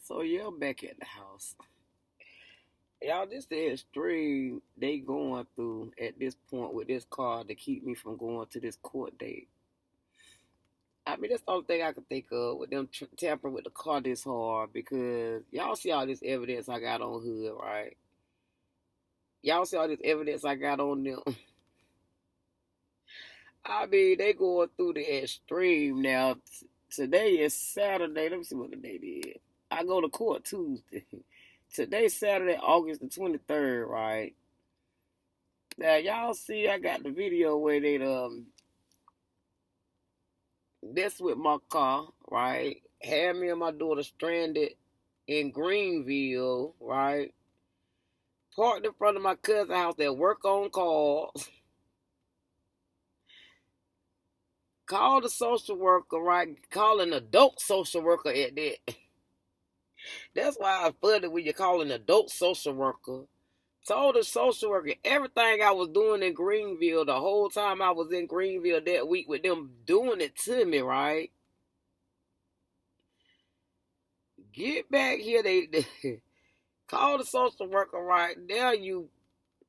So yeah, I'm back at the house. Y'all, this the extreme they going through at this point with this car to keep me from going to this court date. I mean, that's the only thing I can think of with them tampering with the car this hard because y'all see all this evidence I got on Hood, right? Y'all see all this evidence I got on them. I mean, they going through the extreme now. Today is Saturday. Let me see what the date is. I go to court Tuesday. Today's Saturday, August the 23rd, right? Now, y'all see I got the video where they mess with my car, right? Had me and my daughter stranded in Greenville, right? Parked in front of my cousin's house that work on calls. Called the social worker, right? Call an adult social worker at that. That's why I funny when you call an adult social worker. Told the social worker everything I was doing in Greenville the whole time I was in Greenville that week with them doing it to me, right? Get back here, they call the social worker, right? Now you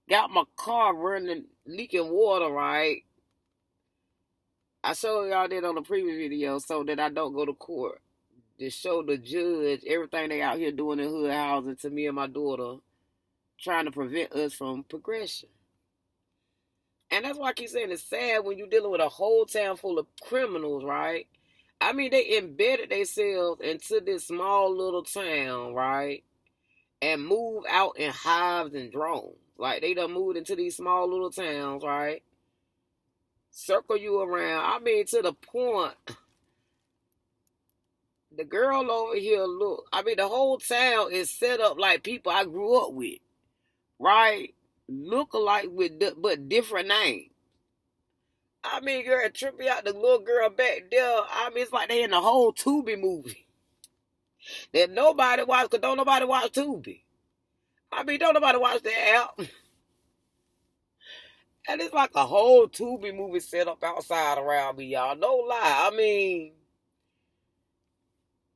got my car running, leaking water, right? I showed y'all that on the previous video so that I don't go to court. To show the judge everything they out here doing in hood housing to me and my daughter, trying to prevent us from progression. And that's why I keep saying it's sad when you're dealing with a whole town full of criminals, right? I mean, they embedded themselves into this small little town, right? And move out in hives and drones. Like, they done moved into these small little towns, right? Circle you around. I mean, to the point, the girl over here, look, I mean, the whole town is set up like people I grew up with, right? Look alike but different names. I mean, girl, trip me out the little girl back there. I mean, it's like they in the whole Tubi movie. That nobody watch, because don't nobody watch Tubi. I mean, don't nobody watch that app. And it's like a whole Tubi movie set up outside around me, y'all. No lie. I mean,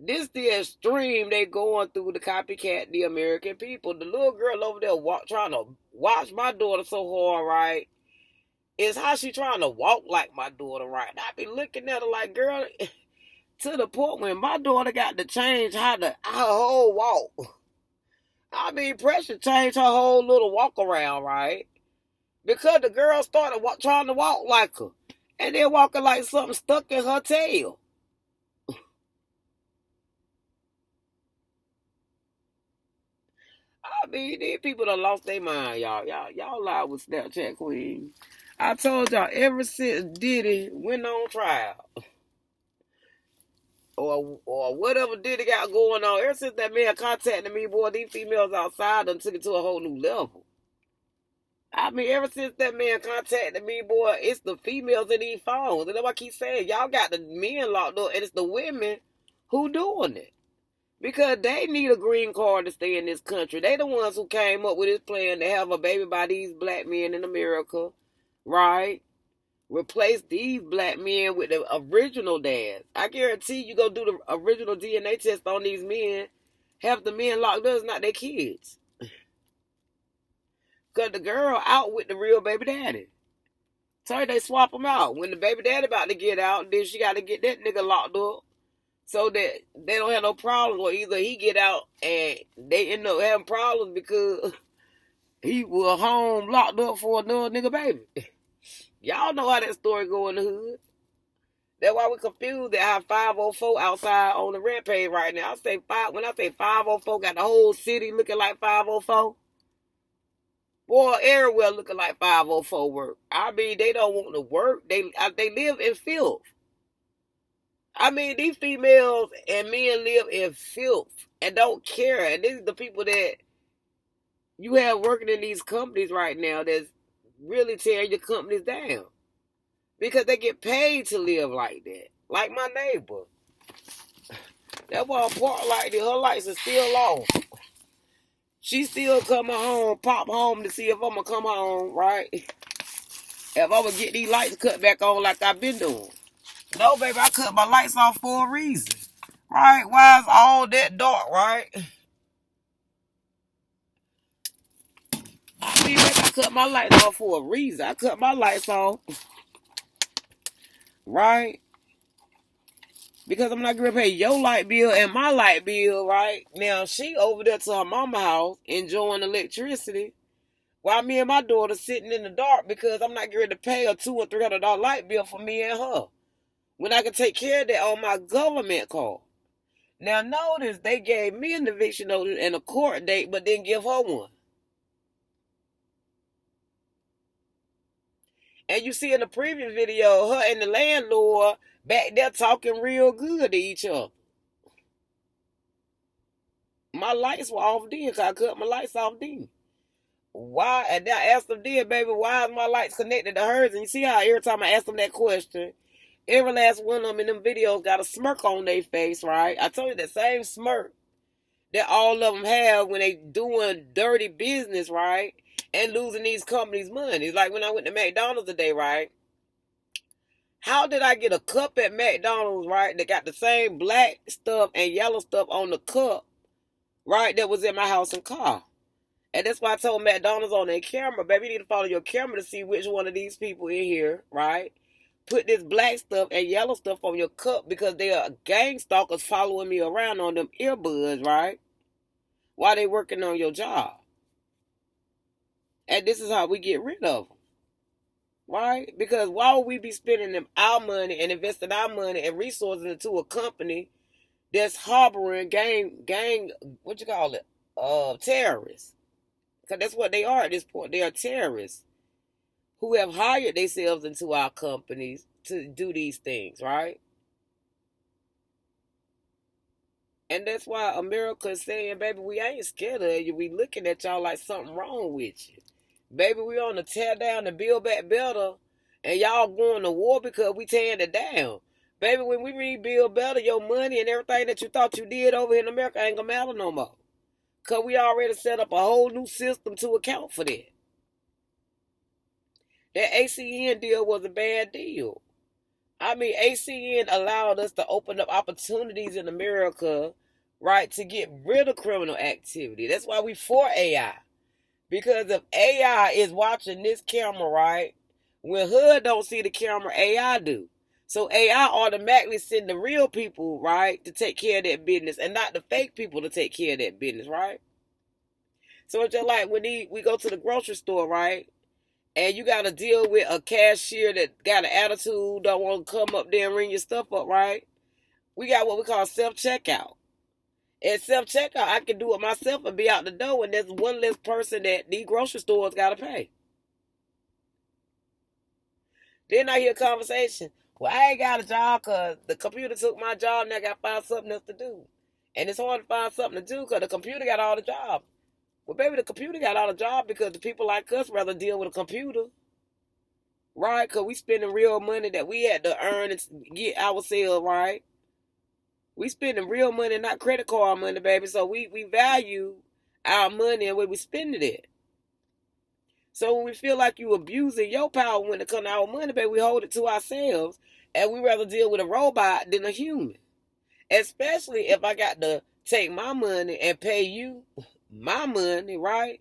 this the extreme they going through the copycat, the American people. The little girl over there trying to watch my daughter so hard, right? Is how she trying to walk like my daughter, right? I be looking at her like, girl, to the point when my daughter got to change her whole walk. I mean, Pressure changed her whole little walk around, right? Because the girl started trying to walk like her. And then walking like something stuck in her tail. I mean, these people done lost their mind, y'all. Y'all lie with Snapchat Queen. I told y'all, ever since Diddy went on trial, or whatever Diddy got going on, ever since that man contacted me, boy, these females outside done took it to a whole new level. I mean, ever since that man contacted me, boy, it's the females in these phones. And that's why I keep saying, y'all got the men locked up, and it's the women who doing it. Because they need a green card to stay in this country. They the ones who came up with this plan to have a baby by these black men in America, right? Replace these black men with the original dads. I guarantee you go do the original DNA test on these men. Half the men locked up is not their kids. Because the girl out with the real baby daddy. So they swap them out. When the baby daddy about to get out, then she got to get that nigga locked up. So that they don't have no problems. Or either he get out and they end up having problems because he was home locked up for another nigga baby. Y'all know how that story go in the hood. That's why we confused at how 504 outside on the rampage right now. When I say 504, got the whole city looking like 504. Boy, everywhere looking like 504 work. I mean, they don't want to work. They live in filth. I mean, these females and men live in filth and don't care. And these are the people that you have working in these companies right now that's really tearing your companies down. Because they get paid to live like that. Like my neighbor. That one park like that, her lights are still off. She still coming home, pop home to see if I'm going to come home, right? If I'm going to get these lights cut back on like I've been doing. No, baby, I cut my lights off for a reason. Right? Why is all that dark, right? I mean, I cut my lights off for a reason. I cut my lights off, right? Because I'm not gonna pay your light bill and my light bill, right? Now she over there to her mama house enjoying electricity, while me and my daughter sitting in the dark because I'm not going to pay a $200 or $300 light bill for me and her, when I can take care of that on my government card. Now notice they gave me an eviction notice and a court date, but didn't give her one. And you see in the previous video, her and the landlord back there talking real good to each other. My lights were off then, because I cut my lights off then. Why? And I asked them then, baby, why is my lights connected to hers? And you see how every time I ask them that question, every last one of them in them videos got a smirk on their face, right? I told you that same smirk that all of them have when they doing dirty business, right? And losing these companies' money. It's like when I went to McDonald's today, right? How did I get a cup at McDonald's, right, that got the same black stuff and yellow stuff on the cup, right, that was in my house and car? And that's why I told McDonald's on their camera, baby, you need to follow your camera to see which one of these people in here, right, put this black stuff and yellow stuff on your cup, because they are gang stalkers following me around on them earbuds, right, while they working on your job. And this is how we get rid of them. Right? Because why would we be spending our money and investing our money and resources into a company that's harboring gang, what you call it, terrorists? Because that's what they are at this point. They are terrorists who have hired themselves into our companies to do these things, right? And that's why America is saying, baby, we ain't scared of you. We looking at y'all like something wrong with you. Baby, we on the tear down and build back better, and y'all going to war because we tearing it down. Baby, when we rebuild better, your money and everything that you thought you did over here in America ain't gonna matter no more. Because we already set up a whole new system to account for that. That ACN deal was a bad deal. I mean, ACN allowed us to open up opportunities in America, right, to get rid of criminal activity. That's why we for AI. Because if AI is watching this camera, right, when HUD don't see the camera, AI do. So AI automatically send the real people, right, to take care of that business, and not the fake people to take care of that business, right? So it's just like when we go to the grocery store, right, and you got to deal with a cashier that got an attitude, don't want to come up there and ring your stuff up, right? We got what we call self-checkout. At self-checkout, I can do it myself and be out the door, and there's one less person that these grocery stores got to pay. Then I hear a conversation, well, I ain't got a job because the computer took my job and I got to find something else to do. And it's hard to find something to do because the computer got all the jobs. Well, baby, the computer got all the jobs because the people like us rather deal with a computer. Right? Because we spending real money that we had to earn and get ourselves, right? We spending real money, not credit card money, baby. So we value our money and where we spend it at. So when we feel like you abusing your power when it comes to our money, baby, we hold it to ourselves. And we rather deal with a robot than a human. Especially if I got to take my money and pay you my money, right?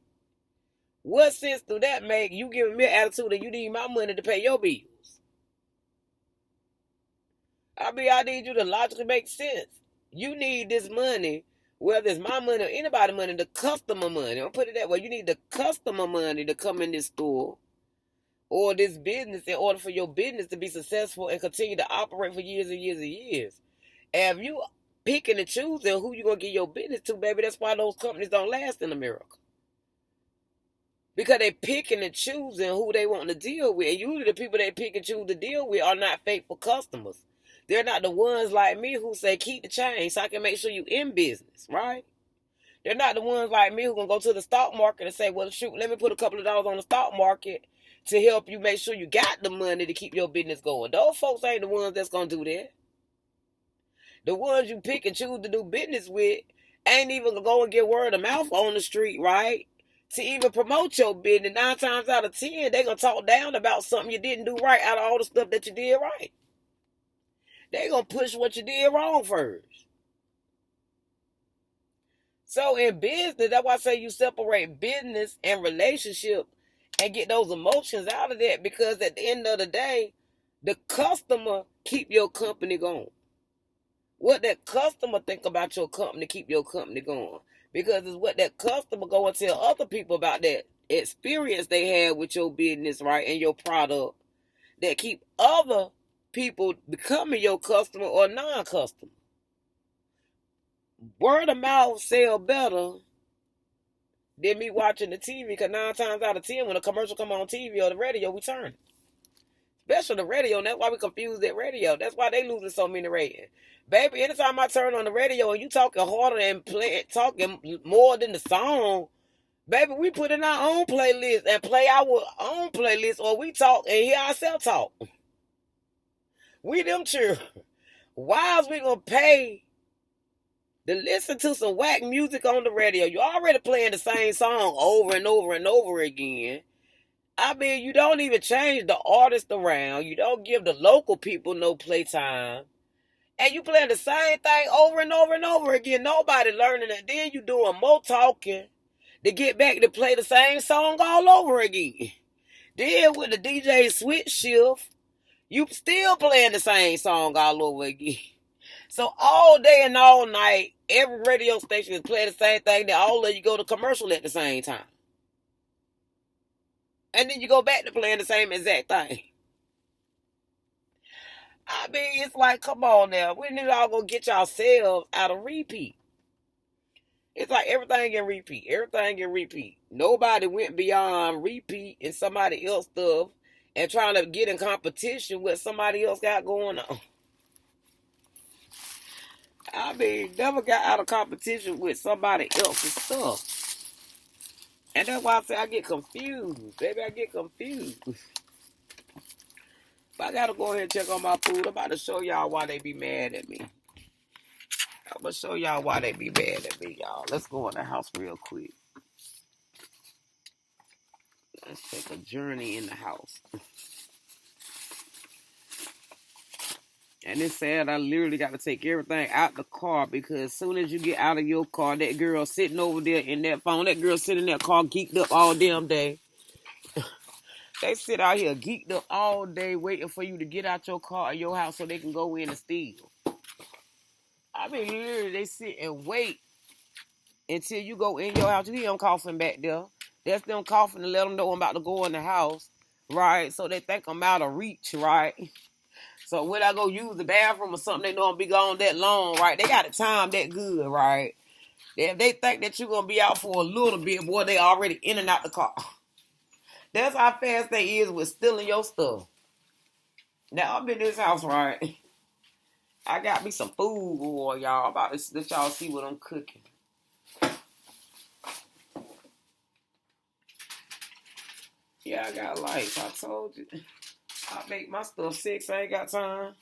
What sense do that make? You giving me an attitude that you need my money to pay your bills. I mean, I need you to logically make sense. You need this money, whether it's my money or anybody's money, the customer money. I'll put it that way. You need the customer money to come in this store or this business in order for your business to be successful and continue to operate for years and years and years. And if you picking and choosing who you're going to give your business to, baby, that's why those companies don't last in America. Because they picking and choosing who they want to deal with. And usually the people they pick and choose to deal with are not faithful customers. They're not the ones like me who say, keep the change so I can make sure you in business, right? They're not the ones like me who can go to the stock market and say, well, shoot, let me put a couple of dollars on the stock market to help you make sure you got the money to keep your business going. Those folks ain't the ones that's going to do that. The ones you pick and choose to do business with ain't even going to go and get word of mouth on the street, right? To even promote your business. 9 times out of 10, they're going to talk down about something you didn't do right out of all the stuff that you did right. They're going to push what you did wrong first. So in business, that's why I say you separate business and relationship and get those emotions out of that, because at the end of the day, the customer keep your company going. What that customer think about your company keep your company going. Because it's what that customer go and tell other people about that experience they had with your business, right, and your product, that keep other people becoming your customer or non-customer. Word of mouth sell better than me watching the TV, because 9 times out of 10 when a commercial come on TV or the radio, we turn it. Especially the radio, and that's why we confuse that radio. That's why they losing so many ratings. Baby, anytime I turn on the radio and you talking harder and talking more than the song, baby, we put in our own playlist and play our own playlist, or we talk and hear ourselves talk. We them children. Why is we gonna pay to listen to some whack music on the radio? You already playing the same song over and over and over again. I mean, you don't even change the artist around. You don't give the local people no playtime. And you playing the same thing over and over and over again. Nobody learning it. Then you doing more talking to get back to play the same song all over again. Then with the DJ switch shift, you still playing the same song all over again. So all day and all night, every radio station is playing the same thing. Then all of you go to commercial at the same time. And then you go back to playing the same exact thing. I mean, it's like, come on now. When y'all gonna get yourselves out of repeat? It's like everything in repeat. Everything in repeat. Nobody went beyond repeat and somebody else stuff and trying to get in competition with somebody else got going on. I mean, never got out of competition with somebody else's stuff. And that's why I say I get confused. Baby, I get confused. But I gotta go ahead and check on my food. I'm about to show y'all why they be mad at me. I'm gonna show y'all why they be mad at me, y'all. Let's go in the house real quick. Let's take a journey in the house. And it's sad I literally got to take everything out the car, because as soon as you get out of your car, that girl sitting over there in that phone, that girl sitting in that car geeked up all damn day. They sit out here geeked up all day waiting for you to get out your car or your house so they can go in and steal. I mean, literally, they sit and wait until you go in your house. You hear them coughing back there. That's them coughing to let them know I'm about to go in the house, right? So they think I'm out of reach, right? So when I go use the bathroom or something, they know I'm be gone that long, right? They got the time that good, right? If they think that you're going to be out for a little bit, boy, they already in and out the car. That's how fast they is with stealing your stuff. Now, I'm in this house, right? I got me some food, boy, y'all. I'm about to let y'all see what I'm cooking. Yeah, I got lights. I told you. I make my stuff 6. I ain't got time.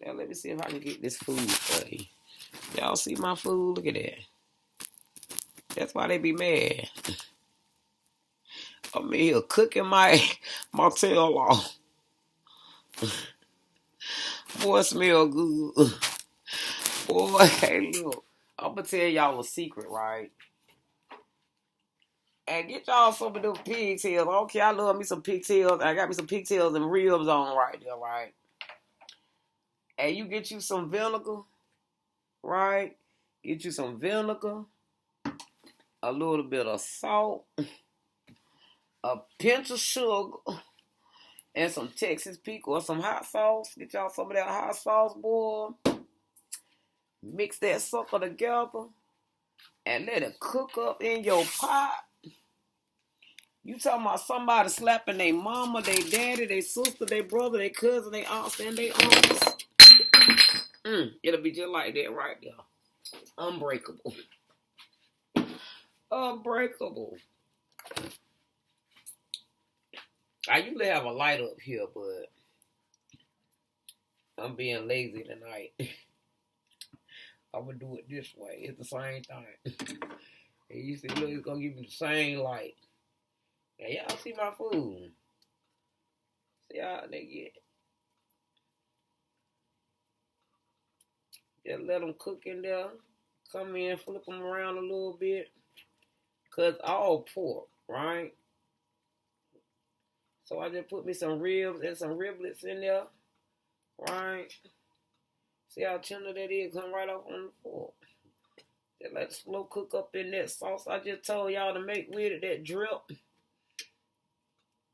Now, let me see if I can get this food for you. Y'all see my food? Look at that. That's why they be mad. I'm in here cooking my tail off. Boy, smell good. Boy, hey, look. I'm going to tell y'all a secret, right? And get y'all some of them pigtails. Okay, I love me some pigtails. I got me some pigtails and ribs on right there, right? And you get you some vinegar, right? Get you some vinegar, a little bit of salt, a pinch of sugar, and some Texas pickle or some hot sauce. Get y'all some of that hot sauce, boy. Mix that sucker together and let it cook up in your pot. You talking about somebody slapping their mama, their daddy, their sister, their brother, their cousin, their aunts, and their uncles. It'll be just like that right there. Unbreakable. Unbreakable. I usually have a light up here, but I'm being lazy tonight. I'm going to do it this way. It's the same thing. And you see, look, it's going to give you the same light. And y'all see my food. See how they get. Just let them cook in there. Come in, flip them around a little bit. Because all pork, right? So I just put me some ribs and some riblets in there, right? See how tender that is? Come right off on the fork. Just let it slow cook up in that sauce I just told y'all to make with it, that drip.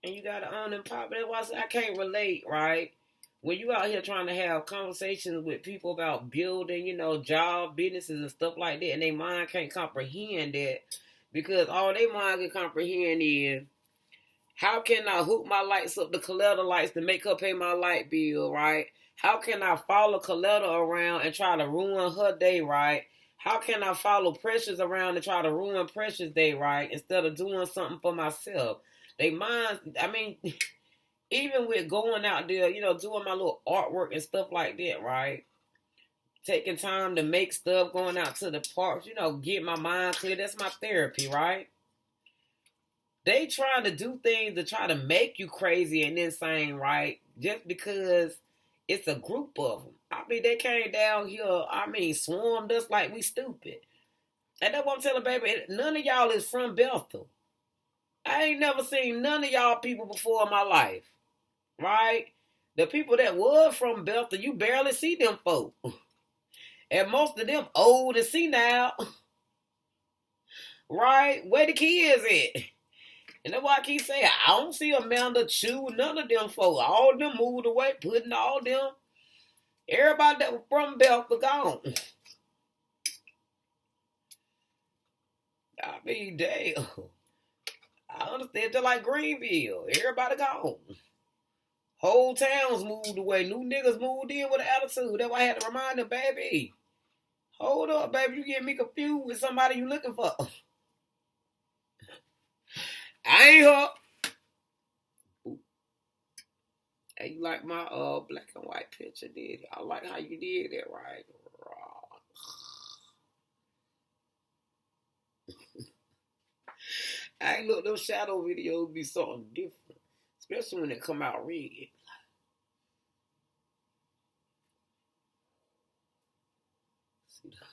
And you got to on and pop. That's why I say I can't relate, right? When you out here trying to have conversations with people about building, job, businesses and stuff like that, and their mind can't comprehend that, because all they mind can comprehend is, how can I hook my lights up to Coletta lights to make her pay my light bill, right? How can I follow Coletta around and try to ruin her day, right? How can I follow Precious around and try to ruin Precious' day, right? Instead of doing something for myself. They mind, even with going out there, doing my little artwork and stuff like that, right? Taking time to make stuff, going out to the parks, get my mind clear. That's my therapy, right? They trying to do things to try to make you crazy and insane, right? Just because it's a group of them. They came down here, swarmed us like we stupid. And that's what I'm telling baby, none of y'all is from Bethel. I ain't never seen none of y'all people before in my life, right? The people that was from Bethel, you barely see them folk. And most of them old and senile, right? Where the kids at? And that's why I keep saying, I don't see Amanda Chew, none of them folks. All of them moved away, putting all them, everybody that was from Bethel gone. Damn. I understand, just like Greenville. Everybody gone. Whole towns moved away. New niggas moved in with an attitude. That's why I had to remind them, baby. Hold up, baby. You get me confused with somebody you looking for. I ain't her. Hey, you like my black and white picture, did it? I like how you did it, right? I ain't look, those shadow videos be something different. Especially when they come out red. See that?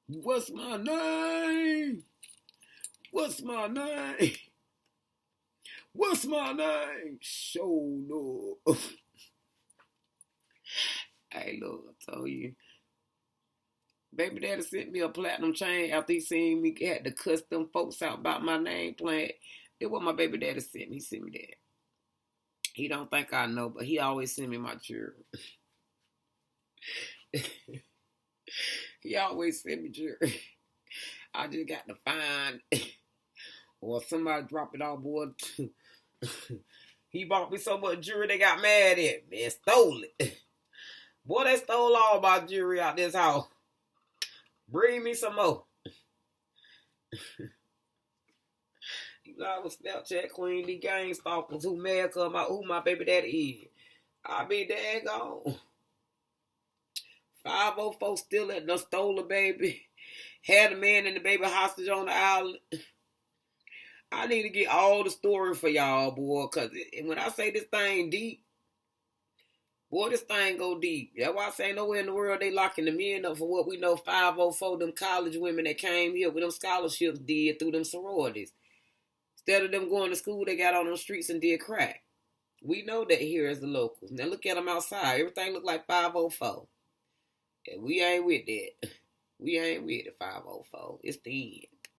What's my name? What's my name? What's my name? Show no. Hey, look, I told you. Baby daddy sent me a platinum chain after he seen me had to cuss them folks out about my name plant. It was my baby daddy sent me. He sent me that. He don't think I know, but he always send me my jewelry. He always send me jewelry. I just got to find or somebody drop it off, boy. He bought me so much jewelry they got mad at me and stole it. Boy, they stole all my jewelry out this house. Bring me some more. You know, I was Snapchat queen, the gang stalkers who mad cause who my baby daddy is. I be daggone. 504 still at the stole a baby. Had a man and the baby hostage on the island. I need to get all the story for y'all, boy, because when I say this thing deep, boy, this thing go deep. That's why I say nowhere in the world they locking the men up for what we know 504, them college women that came here with them scholarships did through them sororities. Instead of them going to school, they got on them streets and did crack. We know that here as the locals. Now look at them outside. Everything look like 504. And we ain't with that. We ain't with it, 504. It's the end.